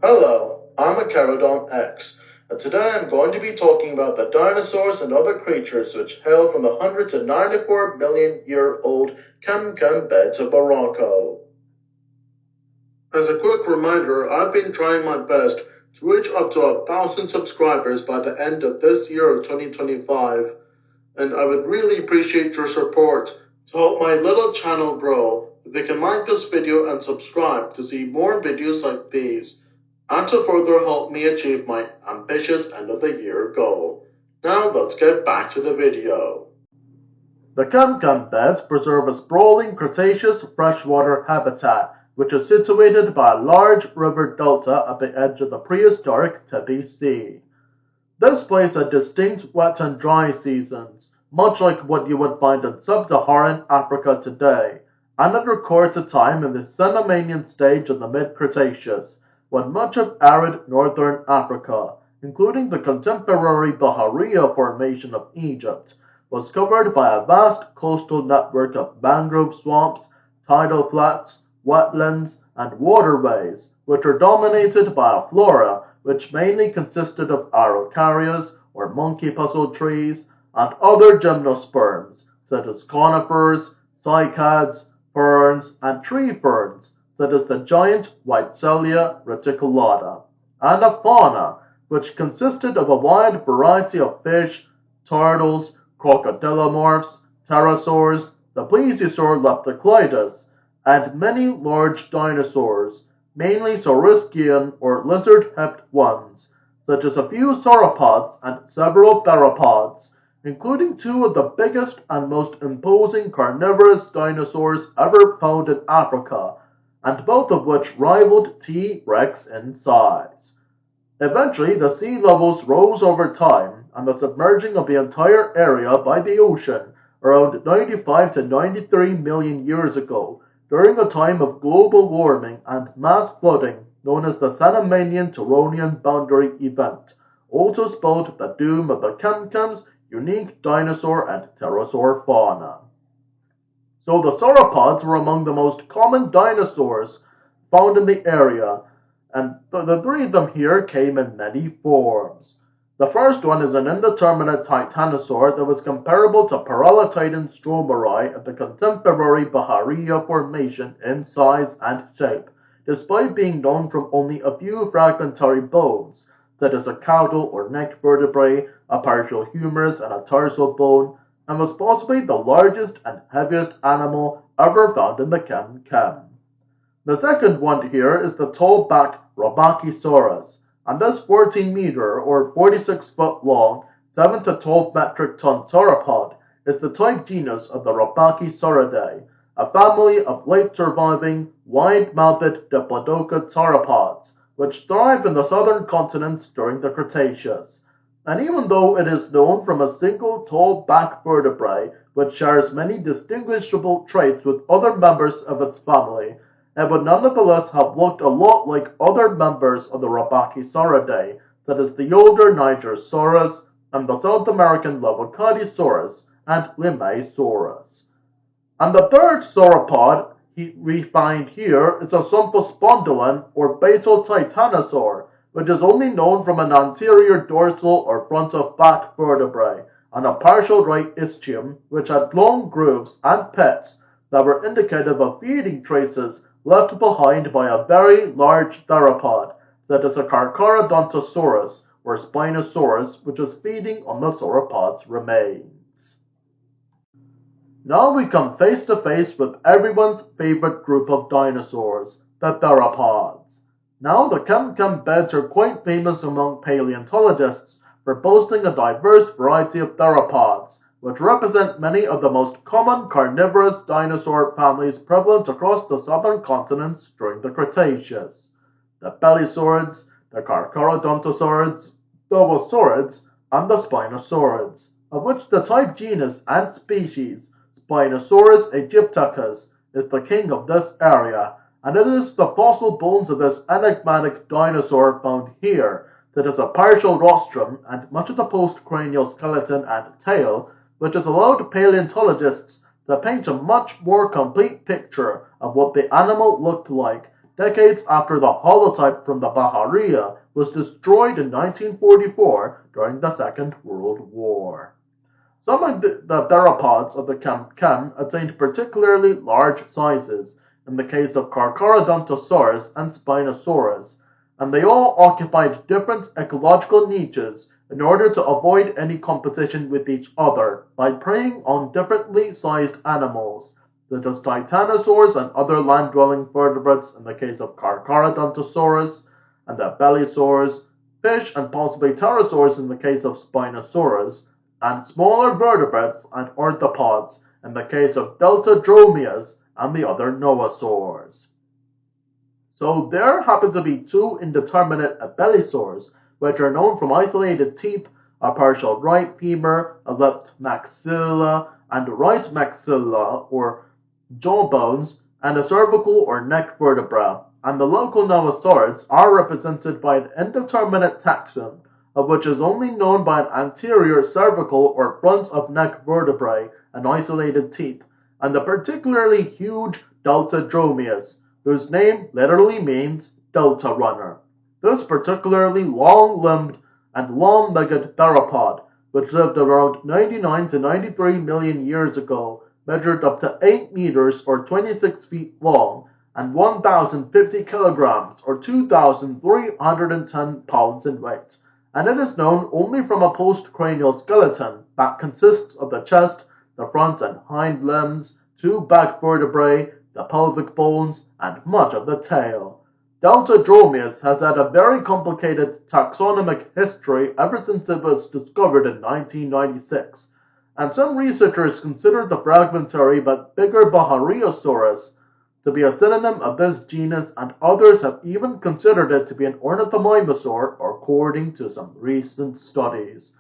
Hello, I'm Carcharodontosaurus X, and today I'm going to be talking about the dinosaurs and other creatures which hail from the 100 to 94 million year old Cam beds of Morocco. As a quick reminder, I've been trying my best to reach up to 1,000 subscribers by the end of this year of 2025, and I would really appreciate your support to help my little channel grow. If you can like this video and subscribe to see more videos like these, and to further help me achieve my ambitious end of the year goal. Now let's get back to the video. The Cam beds preserve a sprawling Cretaceous freshwater habitat, which is situated by a large river delta at the edge of the prehistoric Tethys Sea. This place had distinct wet and dry seasons, much like what you would find in sub-Saharan Africa today, and it records a time in the Cenomanian stage of the mid-Cretaceous, when much of arid northern Africa, including the contemporary Bahariya Formation of Egypt, was covered by a vast coastal network of mangrove swamps, tidal flats, wetlands, and waterways, which are dominated by a flora which mainly consisted of araucarias, or monkey puzzle trees, and other gymnosperms, such as conifers, cycads, ferns, and tree ferns, such as the giant Whitecellia reticulata, and a fauna, which consisted of a wide variety of fish, turtles, crocodilomorphs, pterosaurs, the plesiosaur Leptocleidas, and many large dinosaurs, mainly saurischian or lizard-hipped ones, such as a few sauropods and several theropods, including two of the biggest and most imposing carnivorous dinosaurs ever found in Africa, and both of which rivaled T-Rex in size. Eventually, the sea levels rose over time, and the submerging of the entire area by the ocean around 95 to 93 million years ago, during a time of global warming and mass flooding known as the Cenomanian-Turonian boundary event, also spelled the doom of the Cam's unique dinosaur and pterosaur fauna. So the sauropods were among the most common dinosaurs found in the area, and the three of them here came in many forms. The first one is an indeterminate titanosaur that was comparable to Paralotidon stromeri of the contemporary Bahariya Formation in size and shape, despite being known from only a few fragmentary bones, such as a caudal or neck vertebrae, a partial humerus, and a tarsal bone, and was possibly the largest and heaviest animal ever found in the Cam. The second one here is the tall-backed Robachisaurus, and this 14-meter or 46-foot long, 7 to 12 metric ton sauropod is the type genus of the Robachisauridae, a family of late-surviving, wide-mouthed diplodocid sauropods, which thrived in the southern continents during the Cretaceous. And even though it is known from a single tall back vertebrae which shares many distinguishable traits with other members of its family, it would nonetheless have looked a lot like other members of the Robachisauridae, such as the older Nigersaurus and the South American Levocadiosaurus and Limaeosaurus. And the third sauropod we find here is a Sumpospondylon or basal titanosaur, which is only known from an anterior dorsal or front of back vertebrae, and a partial right ischium, which had long grooves and pits that were indicative of feeding traces left behind by a very large theropod, such as a Carcharodontosaurus or Spinosaurus, which is feeding on the sauropod's remains. Now we come face to face with everyone's favorite group of dinosaurs, the theropods. Now the Cam beds are quite famous among paleontologists for boasting a diverse variety of theropods, which represent many of the most common carnivorous dinosaur families prevalent across the southern continents during the Cretaceous: the bellisaurids, the Carcharodontosaurids, the ovosaurids, and the spinosaurids, of which the type genus and species, Spinosaurus aegypticus, is the king of this area, and it is the fossil bones of this enigmatic dinosaur found here that is a partial rostrum and much of the postcranial skeleton and tail, which has allowed paleontologists to paint a much more complete picture of what the animal looked like decades after the holotype from the Bahariya was destroyed in 1944 during the Second World War. Some of the theropods of the Kem attained particularly large sizes, in the case of Carcharodontosaurus and Spinosaurus, and they all occupied different ecological niches in order to avoid any competition with each other by preying on differently sized animals, such as titanosaurs and other land-dwelling vertebrates in the case of Carcharodontosaurus and abelisaurs, fish and possibly pterosaurs in the case of Spinosaurus, and smaller vertebrates and orthopods in the case of Deltadromeus and the other noasaurs. So there happen to be two indeterminate abelisaurs, which are known from isolated teeth, a partial right femur, a left maxilla, and right maxilla or jawbones, and a cervical or neck vertebra, and the local noasaurs are represented by an indeterminate taxon, of which is only known by an anterior cervical or front of neck vertebrae and isolated teeth, and the particularly huge Deltadromeus, whose name literally means delta runner. This particularly long-limbed and long-legged theropod, which lived around 99 to 93 million years ago, measured up to 8 meters or 26 feet long and 1,050 kilograms or 2,310 pounds in weight, and it is known only from a postcranial skeleton that consists of the chest, the front and hind limbs, 2 back vertebrae, the pelvic bones, and much of the tail. Deltadromeus has had a very complicated taxonomic history ever since it was discovered in 1996, and some researchers consider the fragmentary but bigger Bahariasaurus to be a synonym of this genus, and others have even considered it to be an ornithomimosaur, according to some recent studies.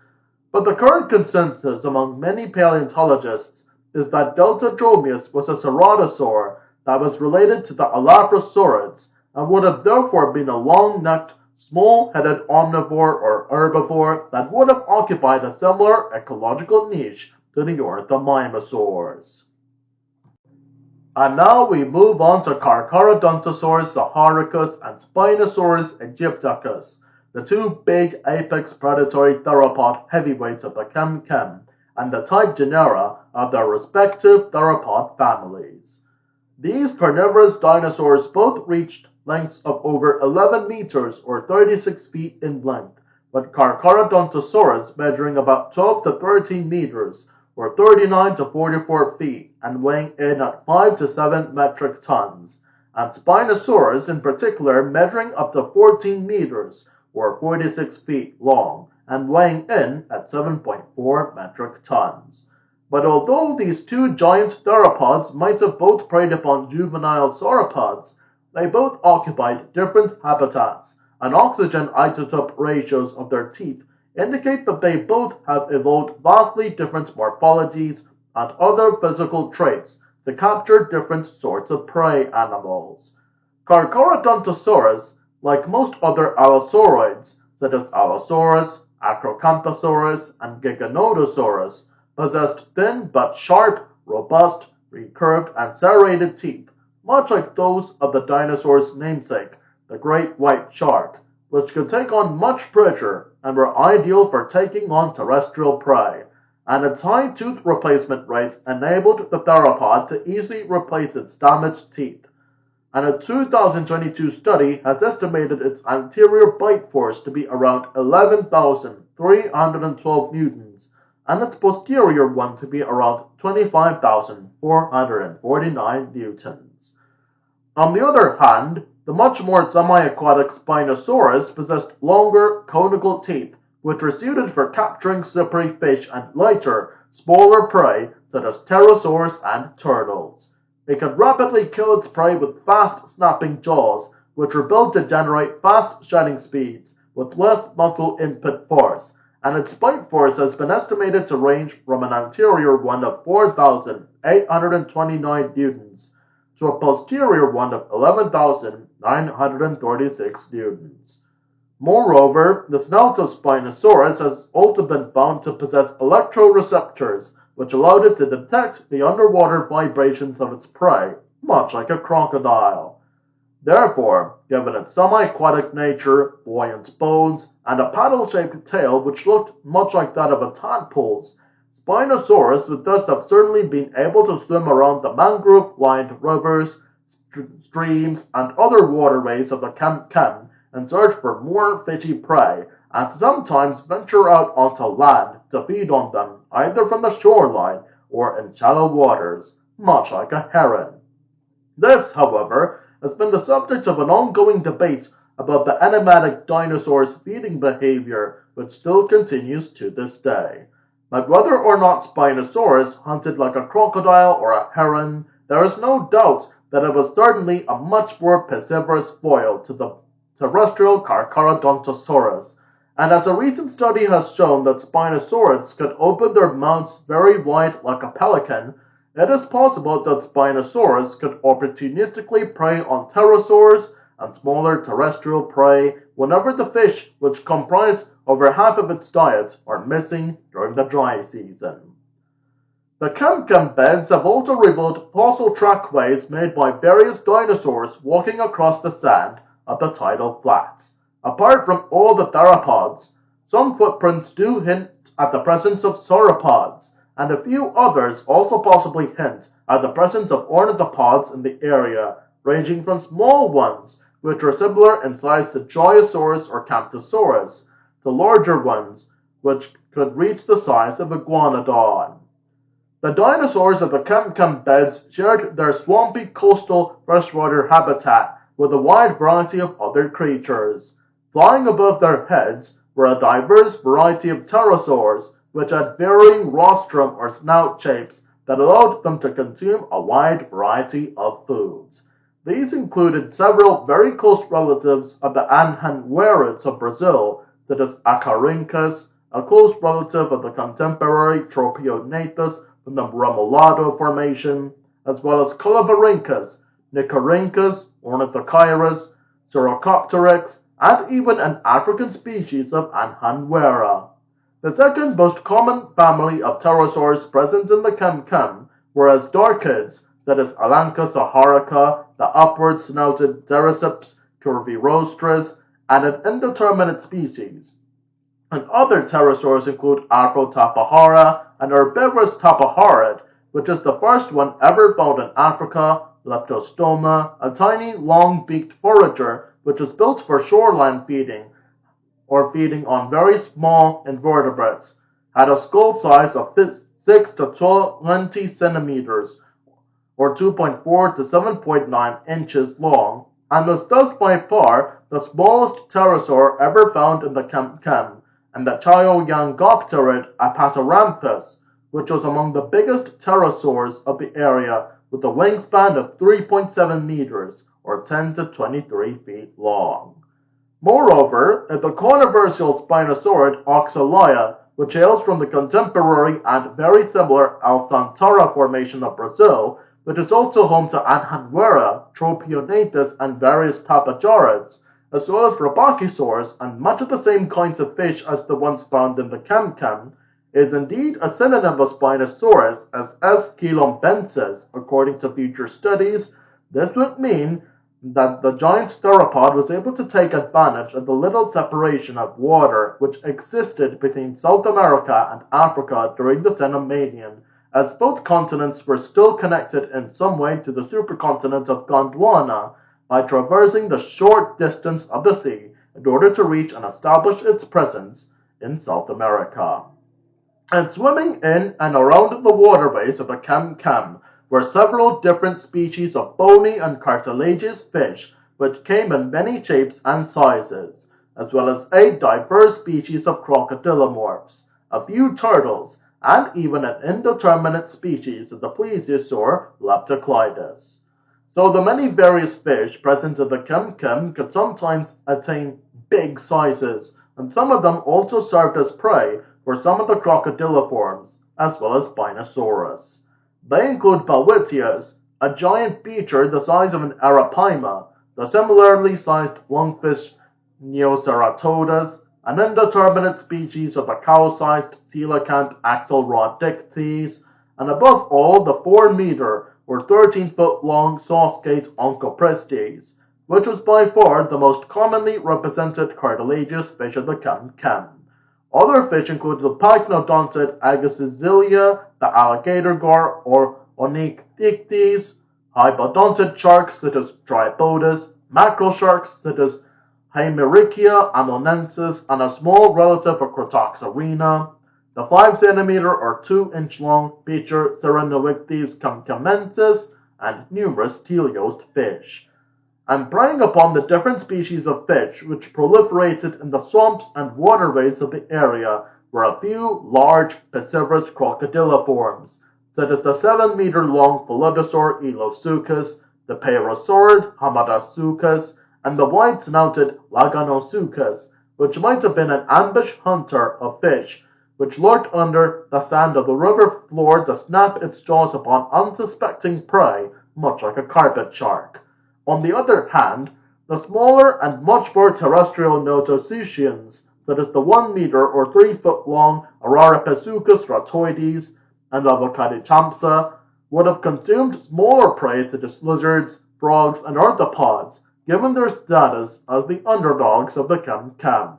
But the current consensus among many paleontologists is that Deltadromeus was a ceratosaur that was related to the Elaphrosaurids, and would have therefore been a long-necked, small-headed omnivore or herbivore that would have occupied a similar ecological niche to the orthomimosaurs. And now we move on to Carcharodontosaurus saharicus and Spinosaurus aegypticus, the two big apex predatory theropod heavyweights of the Chem, and the type genera of their respective theropod families. These carnivorous dinosaurs both reached lengths of over 11 meters or 36 feet in length, with Carcharodontosaurus measuring about 12 to 13 meters or 39 to 44 feet and weighing in at 5 to 7 metric tons, and Spinosaurus in particular measuring up to 14 meters or 46 feet long and weighing in at 7.4 metric tons. But although these two giant theropods might have both preyed upon juvenile sauropods, they both occupied different habitats, and oxygen isotope ratios of their teeth indicate that they both have evolved vastly different morphologies and other physical traits to capture different sorts of prey animals. Carcharodontosaurus, like most other allosauroids, such as Allosaurus, Acrocanthosaurus, and Giganotosaurus, possessed thin but sharp, robust, recurved, and serrated teeth, much like those of the dinosaur's namesake, the great white shark, which could take on much pressure and were ideal for taking on terrestrial prey, and its high tooth replacement rate enabled the theropod to easily replace its damaged teeth. And a 2022 study has estimated its anterior bite force to be around 11,312 newtons, and its posterior one to be around 25,449 newtons. On the other hand, the much more semi-aquatic Spinosaurus possessed longer, conical teeth, which were suited for capturing slippery fish and lighter, smaller prey such as pterosaurs and turtles. It could rapidly kill its prey with fast, snapping jaws, which were built to generate fast shedding speeds with less muscle input force, and its bite force has been estimated to range from an anterior one of 4,829 newtons to a posterior one of 11,936 newtons. Moreover, the snout of Spinosaurus has also been found to possess electroreceptors, which allowed it to detect the underwater vibrations of its prey, much like a crocodile. Therefore, given its semi-aquatic nature, buoyant bones, and a paddle-shaped tail which looked much like that of a tadpole's, Spinosaurus would thus have certainly been able to swim around the mangrove-lined rivers, streams, and other waterways of the Kem in search for more fishy prey, and sometimes venture out onto land to feed on them, either from the shoreline or in shallow waters, much like a heron. This, however, has been the subject of an ongoing debate about the enigmatic dinosaurs' feeding behavior, which still continues to this day. But whether or not Spinosaurus hunted like a crocodile or a heron, there is no doubt that it was certainly a much more piscivorous foil to the terrestrial Carcharodontosaurus, and as a recent study has shown that Spinosaurids could open their mouths very wide like a pelican, it is possible that Spinosaurus could opportunistically prey on pterosaurs and smaller terrestrial prey whenever the fish, which comprise over half of its diet, are missing during the dry season. The Kem beds have also revealed fossil trackways made by various dinosaurs walking across the sand at the tidal flats. Apart from all the theropods, some footprints do hint at the presence of sauropods, and a few others also possibly hint at the presence of ornithopods in the area, ranging from small ones, which are similar in size to Gyosaurus or Camptosaurus, to larger ones, which could reach the size of iguanodon. The dinosaurs of the Kem beds shared their swampy coastal freshwater habitat with a wide variety of other creatures. Flying above their heads were a diverse variety of pterosaurs, which had varying rostrum or snout shapes that allowed them to consume a wide variety of foods. These included several very close relatives of the anhanguerids of Brazil, such as Acarynchus, a close relative of the contemporary Tropionatus from the Remolado Formation, as well as Calavarynchus, Nicorynchus, Ornithochirus, Cercopteryx, and even an African species of Anhanguera. The second most common family of pterosaurs present in the Kem were as darkids, that is Alanca saharica, the upward-snouted Theropods curvirostris, and an indeterminate species. And other pterosaurs include Arthroptapahara and herbivorous tapaharid, which is the first one ever found in Africa, Leptostoma, a tiny, long-beaked forager which was built for shoreline feeding, or feeding on very small invertebrates, had a skull size of 6 to 20 centimeters, or 2.4 to 7.9 inches long, and was thus by far the smallest pterosaur ever found in the Kem, and the Chioyangopterid Apatoramphus, which was among the biggest pterosaurs of the area, with a wingspan of 3.7 meters, or 10 to 23 feet long. Moreover, the controversial Spinosaurid Oxalia, which hails from the contemporary and very similar Alcantara Formation of Brazil, which is also home to Anhanguera, Tropionatus, and various tapajarids, as well as Rabachisaurs and much of the same kinds of fish as the ones found in the Kem, is indeed a synonym of Spinosaurus as S. quilombensis, according to future studies. This would mean that the giant theropod was able to take advantage of the little separation of water which existed between South America and Africa during the Cenomanian, as both continents were still connected in some way to the supercontinent of Gondwana by traversing the short distance of the sea in order to reach and establish its presence in South America. And swimming in and around the waterways of the Kem were several different species of bony and cartilaginous fish which came in many shapes and sizes, as well as 8 diverse species of crocodilomorphs, a few turtles, and even an indeterminate species of the plesiosaur Leptoclidus. So the many various fish present in the Kem could sometimes attain big sizes, and some of them also served as prey for some of the crocodiliforms, as well as Spinosaurus. They include Balwitias, a giant beacher the size of an arapaima, the similarly sized lungfish Neoceratodus, an indeterminate species of the cow-sized coelacanth Axelrodichthes, and above all the 4-meter or 13-foot-long sauce-gate Onchoprestes, which was by far the most commonly represented cartilaginous fish of the Chem. Other fish include the pycnodontid Agassizilia, the alligator gar or Onyctictes, hypodontid sharks such as Tripodus, mackerel sharks such as Hymerichia amonensis, and a small relative of Cretaceous. The 5 cm or 2-inch long feature Cenomanian-aged camcamensis and numerous teleosed fish. And preying upon the different species of fish which proliferated in the swamps and waterways of the area were a few large piscivorous crocodiliforms, such as the 7-meter-long Phyllodisauur Elosuchus, the Pterosaurid Hamadasuchus, and the wide-snouted Laganosuchus, which might have been an ambush hunter of fish, which lurked under the sand of the river floor to snap its jaws upon unsuspecting prey, much like a carpet shark. On the other hand, the smaller and much more terrestrial notosuchians, such as the 1 meter or 3 foot long Ararapasuchus ratoides and Avocadichampsa, would have consumed smaller prey such as lizards, frogs, and arthropods, given their status as the underdogs of the Chem.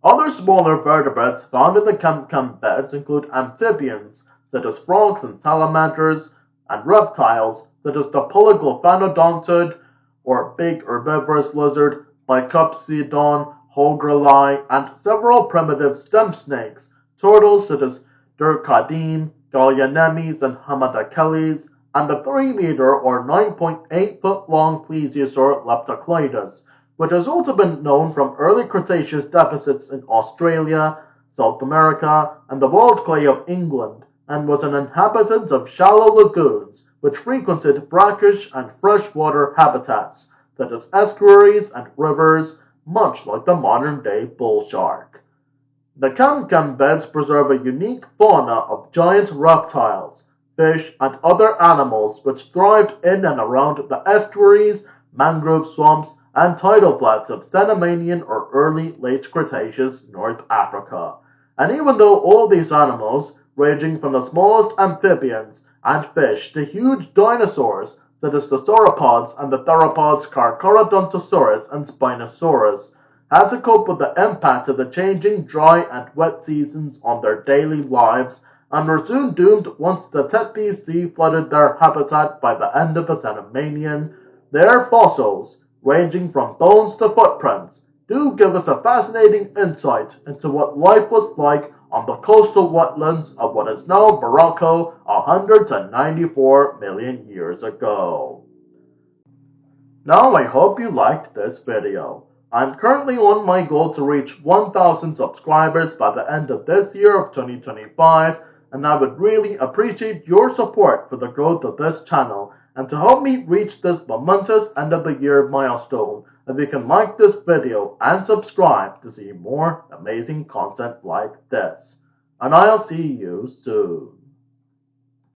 Other smaller vertebrates found in the Chem beds include amphibians, such as frogs and salamanders, and reptiles, such as the polyglophanodontid, or big herbivorous lizard, Bicupsidon hogreli, and several primitive stem snakes, turtles such as Durkheim, Gallionemes, and Hamadacales, and the 3-meter or 9.8 foot long plesiosaur Leptocleidos, which has also been known from early Cretaceous deposits in Australia, South America, and the walled clay of England, and was an inhabitant of shallow lagoons, which frequented brackish and freshwater habitats, such as estuaries and rivers, much like the modern-day bull shark. The Chem beds preserve a unique fauna of giant reptiles, fish, and other animals which thrived in and around the estuaries, mangrove swamps, and tidal flats of Cenomanian or early late Cretaceous North Africa. And even though all these animals, ranging from the smallest amphibians and fish to huge dinosaurs such as the sauropods and the theropods Carcharodontosaurus and Spinosaurus, had to cope with the impact of the changing dry and wet seasons on their daily lives, and were soon doomed once the Tethys Sea flooded their habitat by the end of the Cenomanian. Their fossils, ranging from bones to footprints, do give us a fascinating insight into what life was like on the coastal wetlands of what is now Morocco 194 million years ago. Now I hope you liked this video. I'm currently on my goal to reach 1,000 subscribers by the end of this year of 2025, and I would really appreciate your support for the growth of this channel. And to help me reach this momentous end of the year milestone, if you can like this video and subscribe to see more amazing content like this. And I'll see you soon.